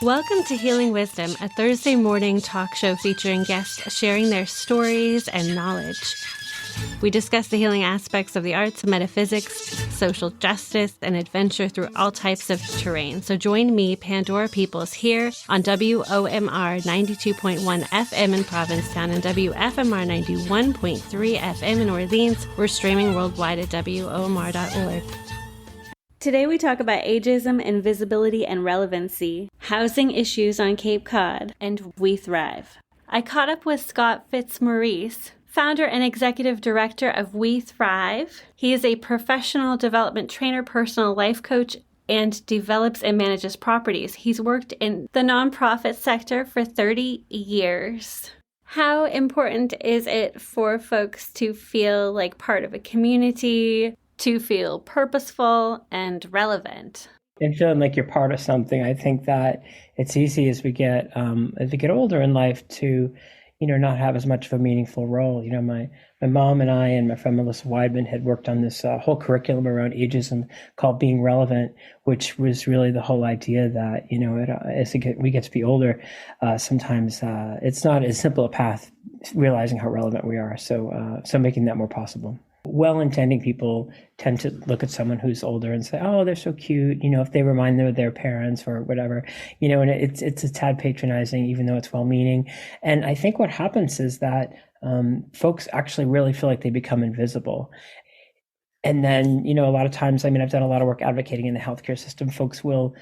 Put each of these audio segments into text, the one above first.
Welcome to Healing Wisdom, a Thursday morning talk show featuring guests sharing their stories and knowledge. We discuss the healing aspects of the arts, metaphysics, social justice, and adventure through all types of terrain. So join me, Pandora Peoples, here on WOMR 92.1 FM in Provincetown and WFMR 91.3 FM in Orleans. We're streaming worldwide at WOMR.org. Today we talk about ageism, invisibility, and relevancy, housing issues on Cape Cod, and We Thrive. I caught up with Scott Fitzmaurice, founder and executive director of We Thrive. He is a professional development trainer, personal life coach, and develops and manages properties. He's worked in the nonprofit sector for 30 years. How important is it for folks to feel like part of a community, to feel purposeful and relevant? And feeling like you're part of something. I think that it's easy as we get older in life to, not have as much of a meaningful role. My mom and I and my friend Melissa Weidman had worked on this whole curriculum around ageism called Being Relevant, which was really the whole idea that, as we get to be older, sometimes it's not as simple a path realizing how relevant we are. So making that more possible. Well-intending people tend to look at someone who's older and say, oh, they're so cute, if they remind them of their parents or whatever, and it's a tad patronizing, even though it's well-meaning. And I think what happens is that folks actually really feel like they become invisible. And then, a lot of times, I've done a lot of work advocating in the healthcare system. Folks will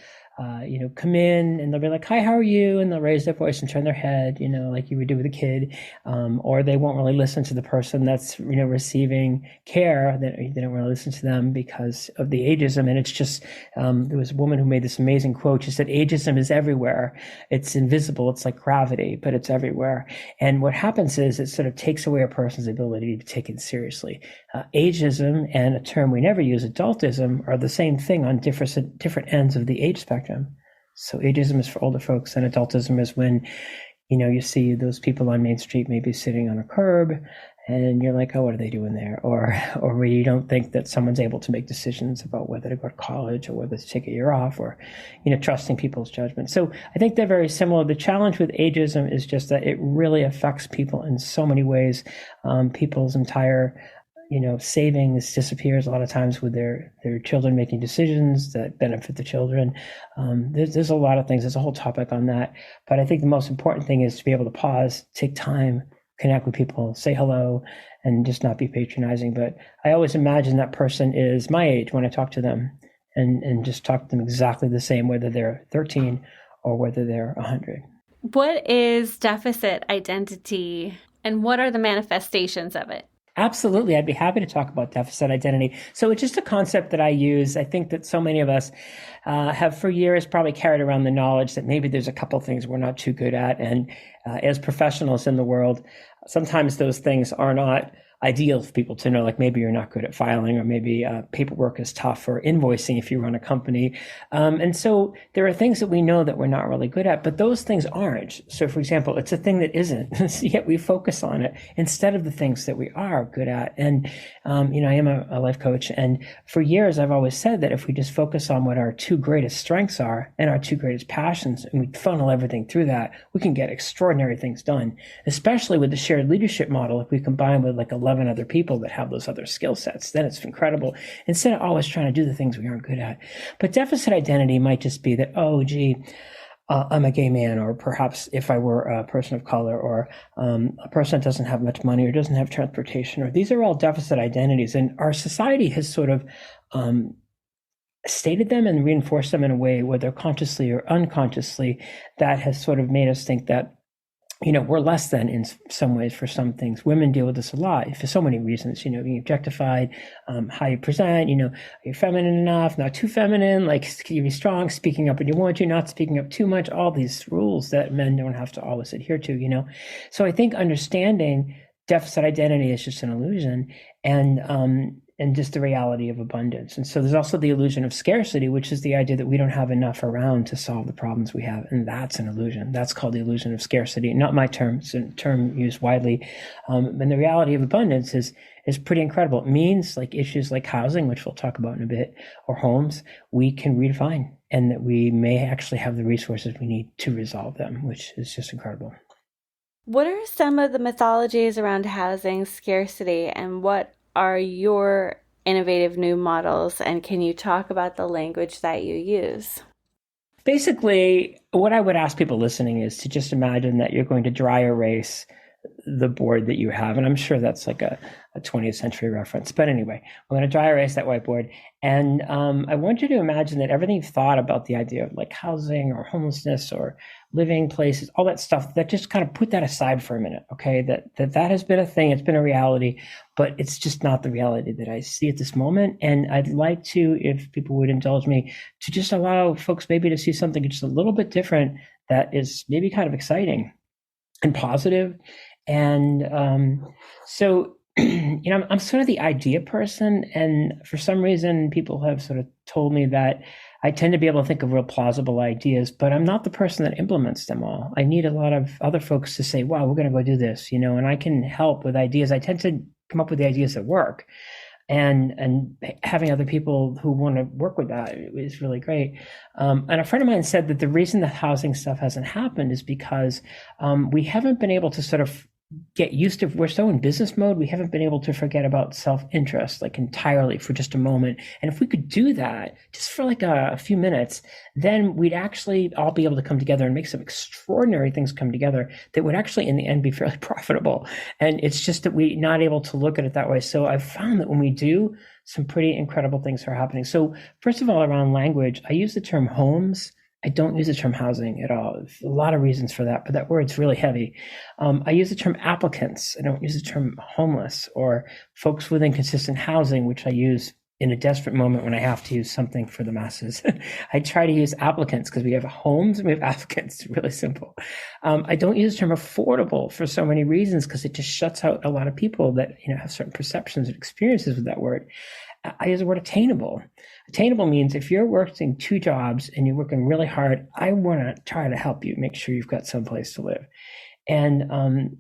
come in and they'll be like, hi, how are you? And they'll raise their voice and turn their head, like you would do with a kid. Or they won't really listen to the person that's, receiving care. They don't really listen to them because of the ageism. And it's just, there was a woman who made this amazing quote. She said, ageism is everywhere. It's invisible. It's like gravity, but it's everywhere. And what happens is it sort of takes away a person's ability to be taken seriously. Ageism and a term we never use, adultism, are the same thing on different ends of the age spectrum. So ageism is for older folks, and adultism is when, you see those people on Main Street maybe sitting on a curb, and you're like, oh, what are they doing there? Or where you don't think that someone's able to make decisions about whether to go to college or whether to take a year off, or, trusting people's judgment. So I think they're very similar. The challenge with ageism is just that it really affects people in so many ways. People's entire savings disappears a lot of times with their children making decisions that benefit the children. There's a lot of things. There's a whole topic on that. But I think the most important thing is to be able to pause, take time, connect with people, say hello, and just not be patronizing. But I always imagine that person is my age when I talk to them, and just talk to them exactly the same, whether they're 13 or whether they're 100. What is deficit identity, and what are the manifestations of it? Absolutely. I'd be happy to talk about deficit identity. So it's just a concept that I use. I think that so many of us have for years probably carried around the knowledge that maybe there's a couple of things we're not too good at. And as professionals in the world, sometimes those things are not ideal for people to know, like maybe you're not good at filing, or maybe paperwork is tough, or invoicing if you run a company. And so there are things that we know that we're not really good at, but those things aren't. So for example, it's a thing that isn't, yet we focus on it instead of the things that we are good at. And, I am a life coach, and for years I've always said that if we just focus on what our two greatest strengths are and our two greatest passions, and we funnel everything through that, we can get extraordinary things done, especially with the shared leadership model. If we combine with like 11 other people that have those other skill sets, then it's incredible, instead of always trying to do the things we aren't good at. But deficit identity might just be that, I'm a gay man, or perhaps if I were a person of color, or a person that doesn't have much money or doesn't have transportation, or these are all deficit identities. And our society has sort of stated them and reinforced them in a way, whether consciously or unconsciously, that has sort of made us think that we're less than in some ways for some things. Women deal with this a lot for so many reasons, being objectified, how you present, are you feminine enough, not too feminine, like, can you be strong, speaking up when you want to, not speaking up too much, all these rules that men don't have to always adhere to, So I think understanding deficit identity is just an illusion, and just the reality of abundance. And so there's also the illusion of scarcity, which is the idea that we don't have enough around to solve the problems we have. And that's an illusion. That's called the illusion of scarcity. Not my term, it's a term used widely. And the reality of abundance is pretty incredible. It means like issues like housing, which we'll talk about in a bit, or homes, we can redefine, and that we may actually have the resources we need to resolve them, which is just incredible. What are some of the mythologies around housing scarcity, and what are your innovative new models, and can you talk about the language that you use? Basically, what I would ask people listening is to just imagine that you're going to dry erase the board that you have. And I'm sure that's like a 20th century reference. But anyway, we're going to dry erase that whiteboard. And I want you to imagine that everything you've thought about the idea of like housing or homelessness or living places, all that stuff, that just kind of put that aside for a minute, okay? That has been a thing, it's been a reality, but it's just not the reality that I see at this moment. And I'd like to, if people would indulge me, to just allow folks maybe to see something just a little bit different that is maybe kind of exciting and positive. And so, I'm sort of the idea person. And for some reason, people have sort of told me that I tend to be able to think of real plausible ideas, but I'm not the person that implements them all. I need a lot of other folks to say, wow, we're going to go do this, and I can help with ideas. I tend to come up with the ideas that work. And having other people who want to work with that is really great. And a friend of mine said that the reason the housing stuff hasn't happened is because we haven't been able to sort of get used to, we're so in business mode, we haven't been able to forget about self-interest like entirely for just a moment. And if we could do that just for like a few minutes, then we'd actually all be able to come together and make some extraordinary things come together that would actually in the end be fairly profitable. And it's just that we're not able to look at it that way. So I've found that when we do, some pretty incredible things are happening. So first of all, around language, I use the term homes. I don't use the term housing at all. There's a lot of reasons for that, but that word's really heavy. I use the term applicants. I don't use the term homeless or folks with inconsistent housing, which I use in a desperate moment when I have to use something for the masses. I try to use applicants because we have homes and we have applicants. It's really simple. I don't use the term affordable for so many reasons because it just shuts out a lot of people that have certain perceptions and experiences with that word. I use the word attainable. Attainable means if you're working 2 jobs and you're working really hard, I want to try to help you make sure you've got some place to live. And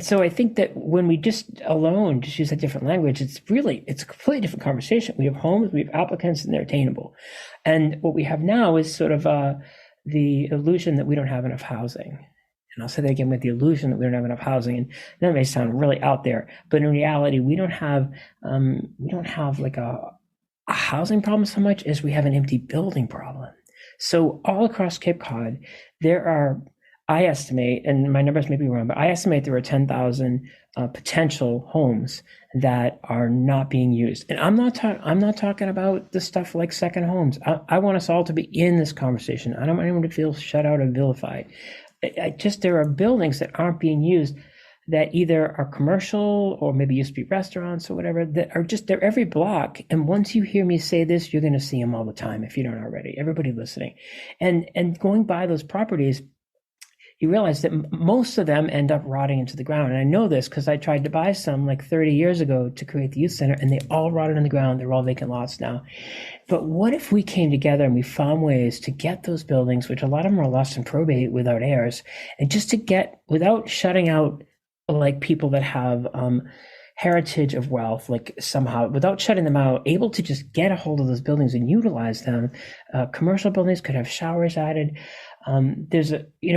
so I think that when we just use a different language, it's a completely different conversation. We have homes, we have applicants, and they're attainable. And what we have now is sort of the illusion that we don't have enough housing. And I'll say that again, with the illusion that we don't have enough housing. And that may sound really out there, but in reality, we don't have like a housing problem so much as we have an empty building problem. So all across Cape Cod, there are, I estimate, and my numbers may be wrong, but I estimate there are 10,000 potential homes that are not being used. And I'm not talking about the stuff like second homes. I want us all to be in this conversation. I don't want anyone to feel shut out or vilified. There are buildings that aren't being used that either are commercial or maybe used to be restaurants or whatever, that are they're every block. And once you hear me say this, you're going to see them all the time if you don't already, everybody listening. And going by those properties, you realize that most of them end up rotting into the ground. And I know this because I tried to buy some like 30 years ago to create the youth center, and they all rotted in the ground. They're all vacant lots now. But what if we came together and we found ways to get those buildings, which a lot of them are lost in probate without heirs, and just to get, without shutting out like people that have heritage of wealth, like somehow, without shutting them out, able to just get a hold of those buildings and utilize them. Commercial buildings could have showers added. There's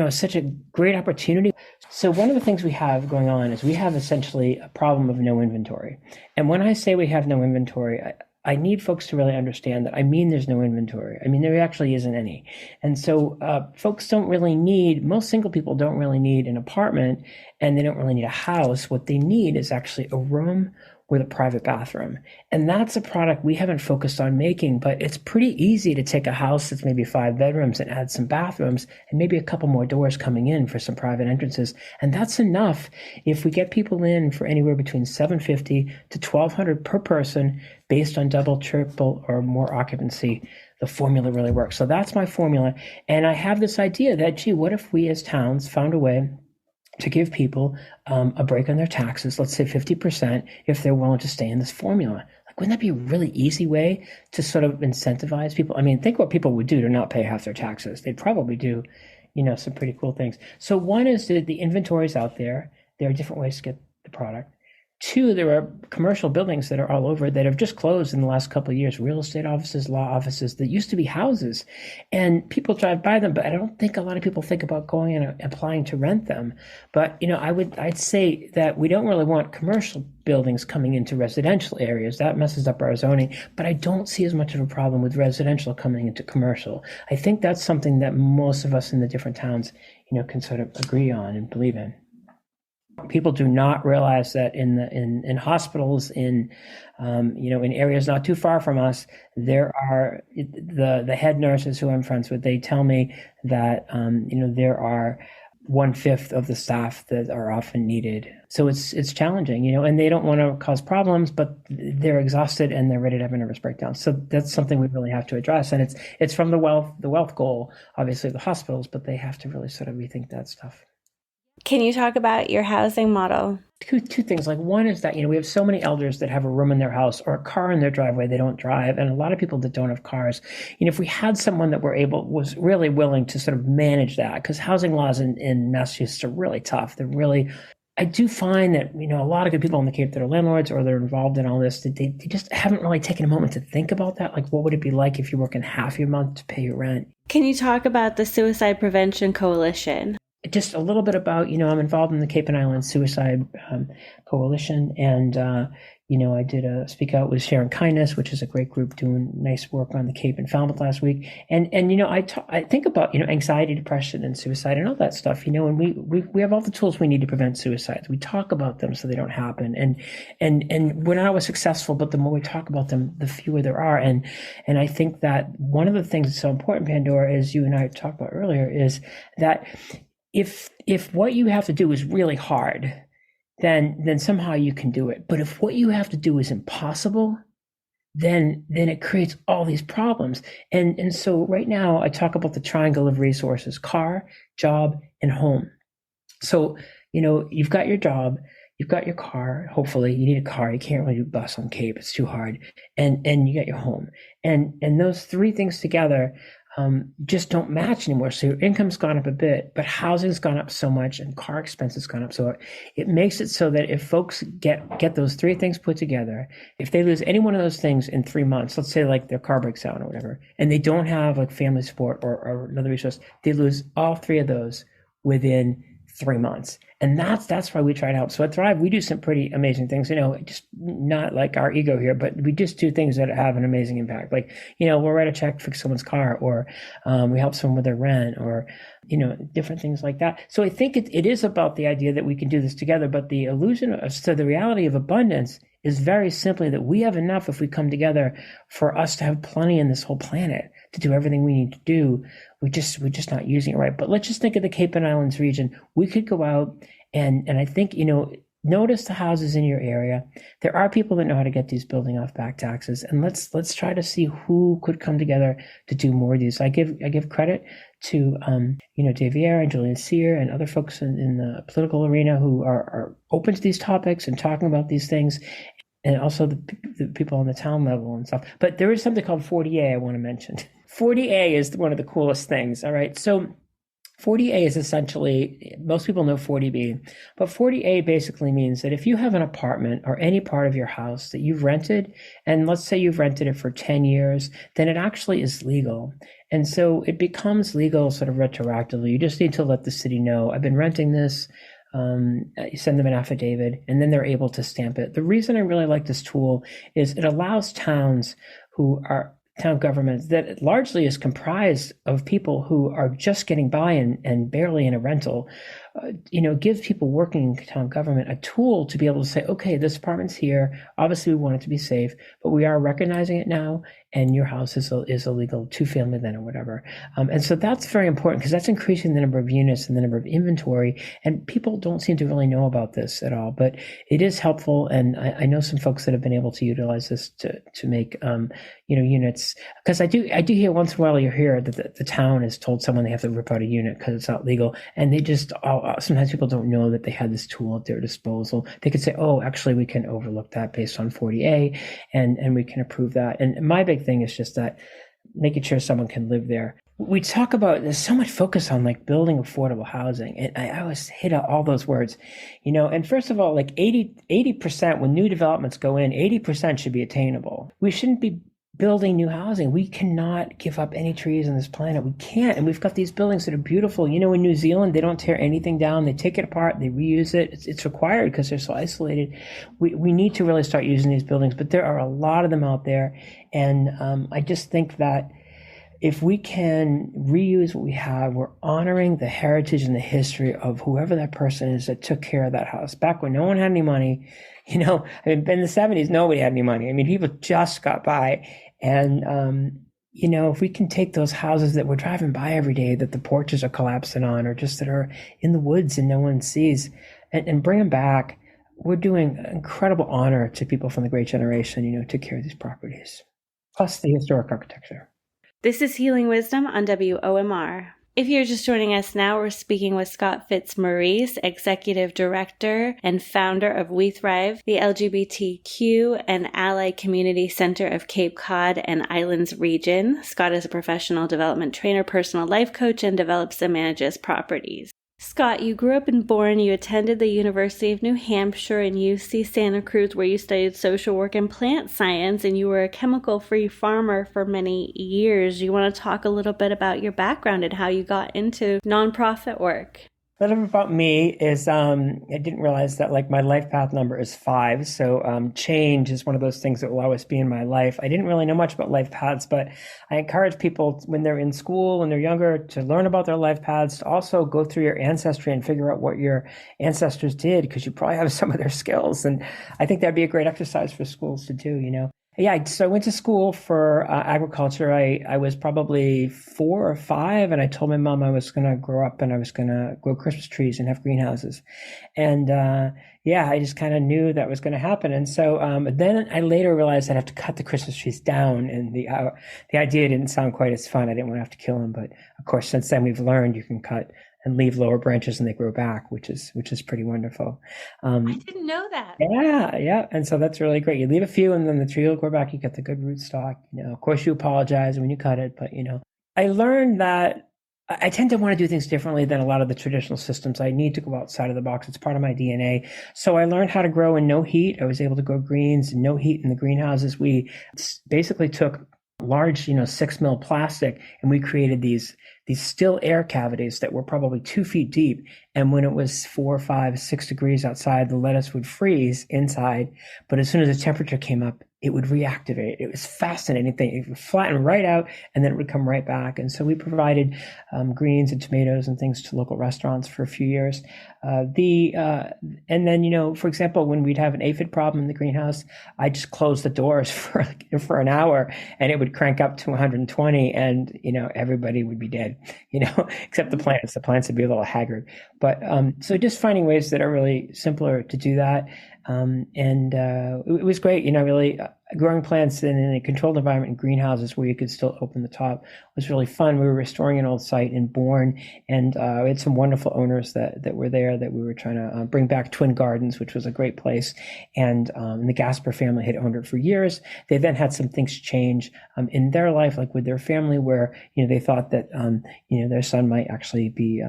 such a great opportunity. So one of the things we have going on is we have essentially a problem of no inventory. And when I say we have no inventory, I need folks to really understand that I mean there's no inventory. I mean, there actually isn't any. And so folks most single people don't really need an apartment, and they don't really need a house. What they need is actually a room with a private bathroom. And that's a product we haven't focused on making, but it's pretty easy to take a house that's maybe 5 bedrooms and add some bathrooms and maybe a couple more doors coming in for some private entrances. And that's enough if we get people in for anywhere between $750 to $1,200 per person based on double, triple, or more occupancy. The formula really works. So that's my formula. And I have this idea that, what if we as towns found a way to give people a break on their taxes, let's say 50%, if they're willing to stay in this formula. Like, wouldn't that be a really easy way to sort of incentivize people? I mean, think what people would do to not pay half their taxes. They'd probably do, some pretty cool things. So one is the inventory is out there. There are different ways to get the product. Two, there are commercial buildings that are all over that have just closed in the last couple of years, real estate offices, law offices that used to be houses. And people drive by them, but I don't think a lot of people think about going and applying to rent them. But, I'd say that we don't really want commercial buildings coming into residential areas. That messes up our zoning. But I don't see as much of a problem with residential coming into commercial. I think that's something that most of us in the different towns, can sort of agree on and believe in. People do not realize that in hospitals, in areas not too far from us, there are the head nurses who I'm friends with. They tell me that there are 1/5 of the staff that are often needed. So it's challenging, and they don't want to cause problems, but they're exhausted and they're ready to have a nervous breakdown. So that's something we really have to address, and it's from the wealth goal, obviously, of the hospitals, but they have to really sort of rethink that stuff. Can you talk about your housing model? Two things. Like, one is that, we have so many elders that have a room in their house or a car in their driveway. They don't drive. And a lot of people that don't have cars, if we had someone that was really willing to sort of manage that, because housing laws in Massachusetts are really tough. I do find that, a lot of good people on the Cape that are landlords or they're involved in all this, they just haven't really taken a moment to think about that. Like, what would it be like if you're working half your month to pay your rent? Can you talk about the Suicide Prevention Coalition? Just a little bit about, I'm involved in the Cape and Island Suicide Coalition, and I did a speak out with Sharing Kindness, which is a great group doing nice work on the Cape and Falmouth last week. And I think about anxiety, depression, and suicide, and all that stuff. And we have all the tools we need to prevent suicides. We talk about them so they don't happen. And we're not always successful, but the more we talk about them, the fewer there are. And I think that one of the things that's so important, Pandora, as you and I talked about earlier, is that if what you have to do is really hard, then somehow you can do it. But if what you have to do is impossible, then it creates all these problems. And so right now I talk about the triangle of resources: car, job, and home. So, you've got your job, you've got your car. Hopefully you need a car. You can't really do bus on Cape. It's too hard. And you got your home. And those three things together just don't match anymore. So your income's gone up a bit, but housing's gone up so much and car expenses gone up. So it makes it so that if folks get those three things put together, if they lose any one of those things in 3 months, let's say like their car breaks down or whatever, and they don't have like family support or another resource, they lose all three of those within 3 months. And that's why we try to help. So at Thrive, we do some pretty amazing things, just not like our ego here, but we just do things that have an amazing impact. Like, we'll write a check, fix someone's car, or we help someone with their rent, or, different things like that. So I think it is about the idea that we can do this together, but the the reality of abundance is very simply that we have enough if we come together for us to have plenty in this whole planet to do everything we need to do. We're just not using it right. But let's just think of the Cape and Islands region. We could go out and I think, notice the houses in your area. There are people that know how to get these building off back taxes, and let's try to see who could come together to do more of these. I give credit to Dave Vieira and Julian Sear and other folks in the political arena who are open to these topics and talking about these things, and also the people on the town level and stuff. But there is something called 40A I want to mention. 40A is one of the coolest things. All right, so 40A is essentially, most people know 40B, but 40A basically means that if you have an apartment or any part of your house that you've rented, and let's say you've rented it for 10 years, then it actually is legal. And so it becomes legal sort of retroactively. You just need to let the city know, I've been renting this. You send them an affidavit, and then they're able to stamp it. The reason I really like this tool is it allows towns who are town governments that largely is comprised of people who are just getting by and barely in a rental, gives people working town government a tool to be able to say, okay, this apartment's here. Obviously, we want it to be safe, but we are recognizing it now, and your house is a legal two-family then or whatever. And so that's very important because that's increasing the number of units and the number of inventory, and people don't seem to really know about this at all, but it is helpful. And I know some folks that have been able to utilize this to make, units, because I do hear once in a while you hear that the town has told someone they have to rip out a unit because it's not legal, and they just all sometimes people don't know that they had this tool at their disposal. They could say, oh, actually, we can overlook that based on 40A, and we can approve that. And my big thing is just that making sure someone can live there. We talk about, there's so much focus on like building affordable housing. And I always hit all those words, and first of all, like 80%, when new developments go in, 80% should be attainable. We shouldn't be building new housing. We cannot give up any trees on this planet. We can't. And we've got these buildings that are beautiful. In New Zealand, they don't tear anything down. They take it apart. They reuse it. It's required because they're so isolated. We need to really start using these buildings, but there are a lot of them out there. And I just think that if we can reuse what we have, we're honoring the heritage and the history of whoever that person is that took care of that house back when no one had any money. In the 70s, nobody had any money. People just got by. And, if we can take those houses that we're driving by every day, that the porches are collapsing on, or just that are in the woods and no one sees, and bring them back, we're doing incredible honor to people from the great generation, took care of these properties, plus the historic architecture. This is Healing Wisdom on WOMR. If you're just joining us now, we're speaking with Scott Fitzmaurice, Executive Director and founder of We Thrive, the LGBTQ and Ally Community Center of Cape Cod and Islands region. Scott is a professional development trainer, personal life coach, and develops and manages properties. Scott, you grew up in Bourne. You attended the University of New Hampshire and UC Santa Cruz, where you studied social work and plant science, and you were a chemical-free farmer for many years. You want to talk a little bit about your background and how you got into nonprofit work? A little bit about me is I didn't realize that my life path number is 5. So change is one of those things that will always be in my life. I didn't really know much about life paths, but I encourage people when they're in school, when they're younger, to learn about their life paths, to also go through your ancestry and figure out what your ancestors did, because you probably have some of their skills. And I think that'd be a great exercise for schools to do, Yeah, so I went to school for agriculture. I was probably 4 or 5, and I told my mom I was going to grow up and I was going to grow Christmas trees and have greenhouses. And I just kind of knew that was going to happen. And so then I later realized I'd have to cut the Christmas trees down, and the idea didn't sound quite as fun. I didn't want to have to kill them, but of course, since then we've learned you can cut and leave lower branches and they grow back, which is pretty wonderful. I didn't know that. Yeah. And so that's really great. You leave a few and then the tree will grow back. You get the good rootstock. Of course you apologize when you cut it, but I learned that I tend to want to do things differently than a lot of the traditional systems. I need to go outside of the box. It's part of my DNA. So I learned how to grow in no heat. I was able to grow greens in no heat in the greenhouses. We basically took large, 6 mil plastic, and we created these still air cavities that were probably 2 feet deep. And when it was 4, 5, 6 degrees outside, the lettuce would freeze inside. But as soon as the temperature came up, it would reactivate. It was fascinating thing. It would flatten right out and then it would come right back. And so we provided greens and tomatoes and things to local restaurants for a few years. And then, for example, when we'd have an aphid problem in the greenhouse, I just closed the doors for an hour and it would crank up to 120 and, everybody would be dead, except the plants. The plants would be a little haggard. But so just finding ways that are really simpler to do that. It was great, really growing plants in a controlled environment in greenhouses where you could still open the top was really fun. We were restoring an old site in Bourne, and we had some wonderful owners that were there that we were trying to bring back Twin Gardens, which was a great place. And the Gasper family had owned it for years. They then had some things change in their life, like with their family, where they thought that their son might actually be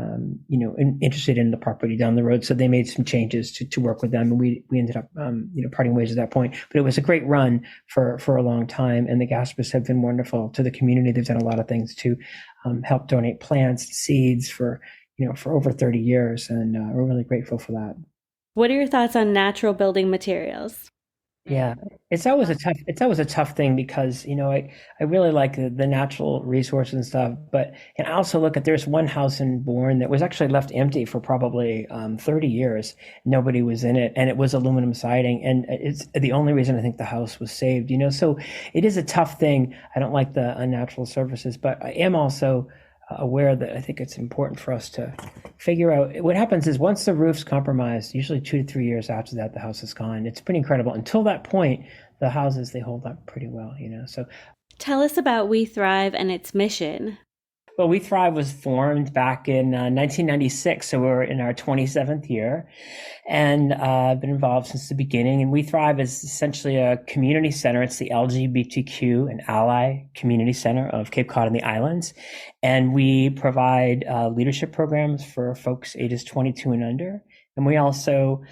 interested in the property down the road. So they made some changes to work with them, and we ended up parting ways at that point. But it was a great run for a long time, and the Gaspers have been wonderful to the community. They've done a lot of things to help donate plants, seeds for over 30 years, and we're really grateful for that. What are your thoughts on natural building materials? Yeah, it's always a tough thing because, I really like the natural resources and stuff, but and I also look at, there's one house in Bourne that was actually left empty for probably 30 years. Nobody was in it, and it was aluminum siding, and it's the only reason I think the house was saved, so it is a tough thing. I don't like the unnatural surfaces, but I am also aware that I think it's important for us to figure out what happens is once the roof's compromised, usually 2 to 3 years after that, the house is gone. It's pretty incredible. Until that point, the houses, they hold up pretty well, So tell us about We Thrive and its mission. Well, We Thrive was formed back in 1996, so we're in our 27th year, and I've been involved since the beginning. And We Thrive is essentially a community center. It's the LGBTQ and ally community center of Cape Cod and the islands, and we provide leadership programs for folks ages 22 and under. And we also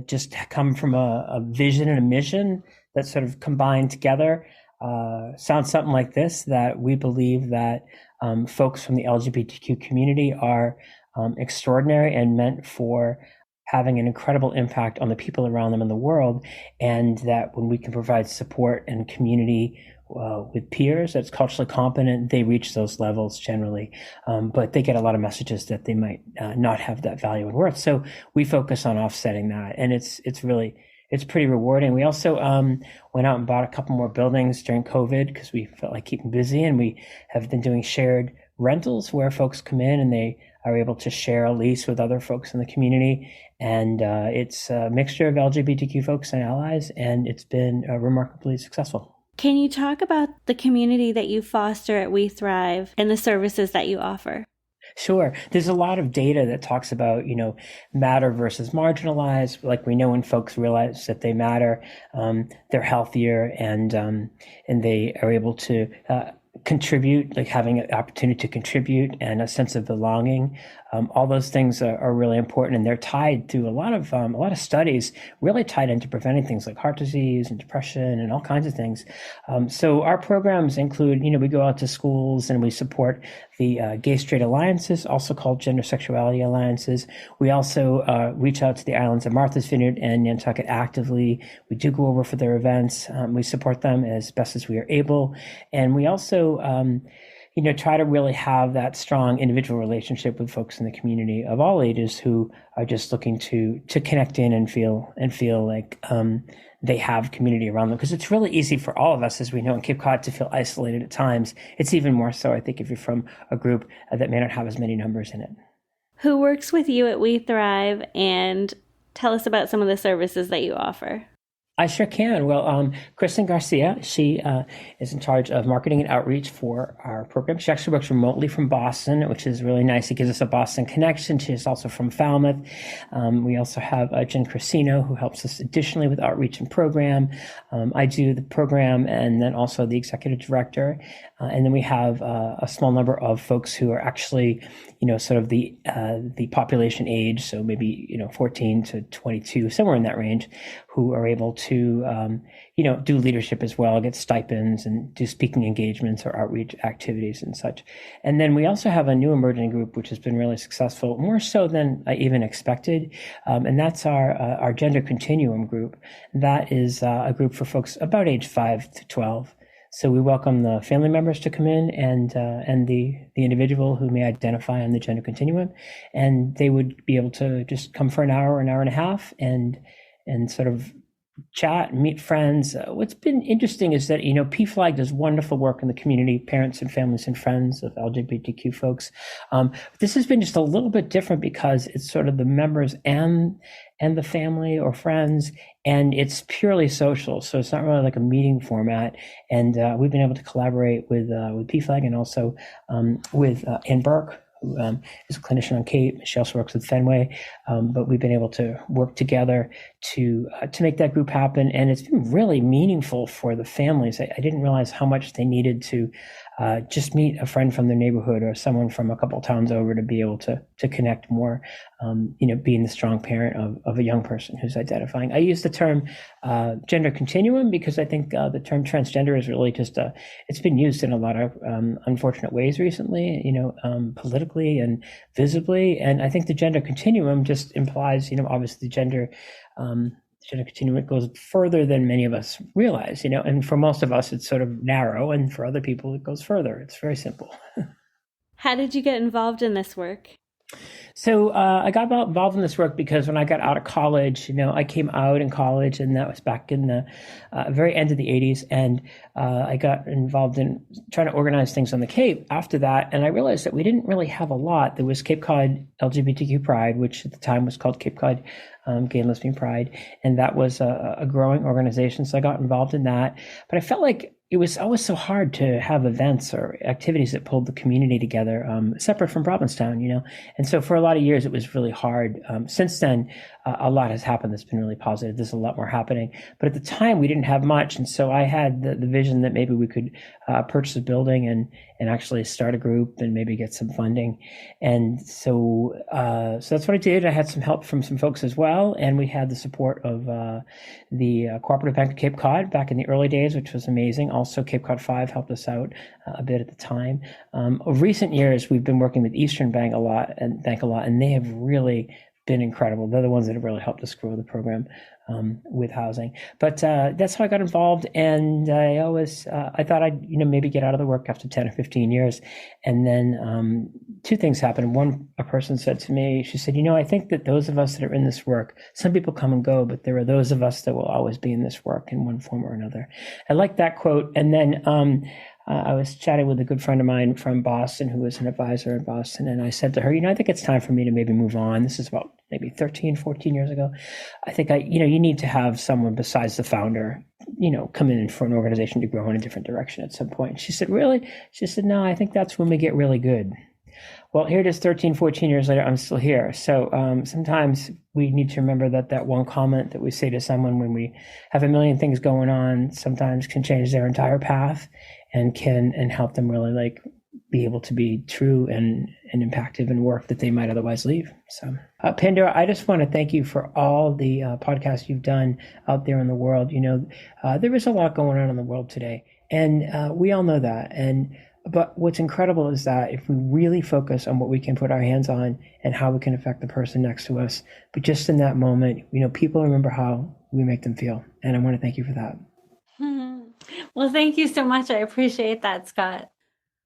just come from a vision and a mission that sort of combined together. Sounds something like this, that we believe that folks from the LGBTQ community are extraordinary and meant for having an incredible impact on the people around them in the world, and that when we can provide support and community with peers that's culturally competent, they reach those levels generally, but they get a lot of messages that they might not have that value and worth. So we focus on offsetting that, and it's pretty rewarding. We also went out and bought a couple more buildings during COVID because we felt like keeping busy, and we have been doing shared rentals where folks come in and they are able to share a lease with other folks in the community. And it's a mixture of LGBTQ folks and allies, and it's been remarkably successful. Can you talk about the community that you foster at We Thrive and the services that you offer? Sure. There's a lot of data that talks about, matter versus marginalized. Like, we know when folks realize that they matter, they're healthier, and they are able to contribute, like having an opportunity to contribute and a sense of belonging. All those things are really important, and they're tied to a lot of studies really tied into preventing things like heart disease and depression and all kinds of things. So our programs include, we go out to schools and we support the gay straight alliances, also called gender sexuality alliances. We also reach out to the islands of Martha's Vineyard and Nantucket actively. We do go over for their events. We support them as best as we are able, and we also try to really have that strong individual relationship with folks in the community of all ages who are just looking to connect in and feel like they have community around them. Because it's really easy for all of us, as we know in Cape Cod, to feel isolated at times. It's even more so, I think, if you're from a group that may not have as many numbers in it. Who works with you at We Thrive, and tell us about some of the services that you offer? I sure can. Well, Kristen Garcia, she is in charge of marketing and outreach for our program. She actually works remotely from Boston, which is really nice. It gives us a Boston connection. She is also from Falmouth. We also have Jen Crisino, who helps us additionally with outreach and program. I do the program and then also the executive director. And then we have a small number of folks who are actually, sort of the population age, so maybe 14 to 22, somewhere in that range, who are able to do leadership as well, get stipends and do speaking engagements or outreach activities and such. And then we also have a new emerging group, which has been really successful, more so than I even expected. And that's our gender continuum group. That is a group for folks about age 5 to 12. So we welcome the family members to come in and the individual who may identify on the gender continuum, and they would be able to just come for an hour and a half and sort of chat and meet friends. What's been interesting is that, PFLAG does wonderful work in the community, parents and families and friends of LGBTQ folks. This has been just a little bit different because it's sort of the members and the family or friends, and it's purely social. So it's not really like a meeting format. And we've been able to collaborate with PFLAG and also with Ann Burke, who is a clinician on Cape. She also works with Fenway, but we've been able to work together to make that group happen, and it's been really meaningful for the families. I didn't realize how much they needed to just meet a friend from their neighborhood or someone from a couple of towns over to be able to connect more, being the strong parent of a young person who's identifying. I use the term gender continuum because I think the term transgender is really just it's been used in a lot of unfortunate ways recently, politically and visibly. And I think the gender continuum just implies, obviously the gender continuum goes further than many of us realize, and for most of us, it's sort of narrow, and for other people, it goes further. It's very simple. How did you get involved in this work? So I got involved in this work because when I got out of college, I came out in college, and that was back in the very end of the 80s. And I got involved in trying to organize things on the Cape after that. And I realized that we didn't really have a lot. There was Cape Cod LGBTQ Pride, which at the time was called Cape Cod Gay and Lesbian Pride. And that was a growing organization. So I got involved in that. But I felt like it was always so hard to have events or activities that pulled the community together, separate from Provincetown, And so for a lot of years, it was really hard. Since then, a lot has happened that's been really positive. There's a lot more happening. But at the time, we didn't have much. And so I had the vision that maybe we could purchase a building and actually start a group and maybe get some funding. And so that's what I did. I had some help from some folks as well. And we had the support of the Cooperative Bank of Cape Cod back in the early days, which was amazing. Also, Cape Cod 5 helped us out a bit at the time. Of recent years, we've been working with Eastern Bank a lot, and they have really been incredible. They're the ones that have really helped us grow the program with housing. But that's how I got involved. And I thought I'd maybe get out of the work after 10 or 15 years. And then two things happened. One, a person said to me, she said, I think that those of us that are in this work, some people come and go, but there are those of us that will always be in this work in one form or another. I like that quote. And then I was chatting with a good friend of mine from Boston who was an advisor in Boston. And I said to her, I think it's time for me to maybe move on. This is about maybe 13, 14 years ago. I think you need to have someone besides the founder, come in for an organization to grow in a different direction at some point. She said, really? She said, no, I think that's when we get really good. Well, here it is 13, 14 years later, I'm still here. So sometimes we need to remember that one comment that we say to someone when we have a million things going on sometimes can change their entire path and help them really be able to be true and impactful in work that they might otherwise leave. So Pandora, I just want to thank you for all the podcasts you've done out there in the world. There is a lot going on in the world today, and we all know that. But what's incredible is that if we really focus on what we can put our hands on and how we can affect the person next to us, but just in that moment, people remember how we make them feel. And I want to thank you for that. Well, thank you so much. I appreciate that, Scott.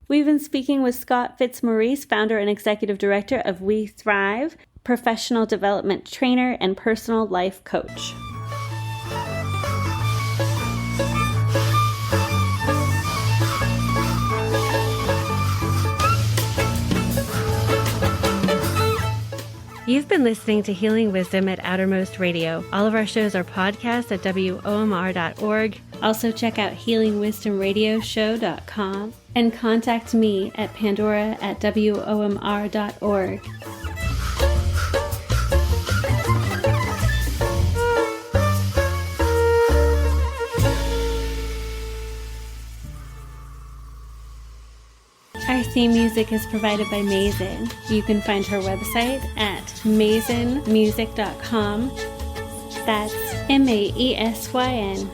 We've been speaking with Scott Fitzmaurice, founder and executive director of We Thrive, professional development trainer and personal life coach. You've been listening to Healing Wisdom at Outermost Radio. All of our shows are podcasts at WOMR.org. Also check out healingwisdomradioshow.com and contact me at pandora@WOMR.org. Our theme music is provided by Mason. You can find her website at masonmusic.com. That's MAESYN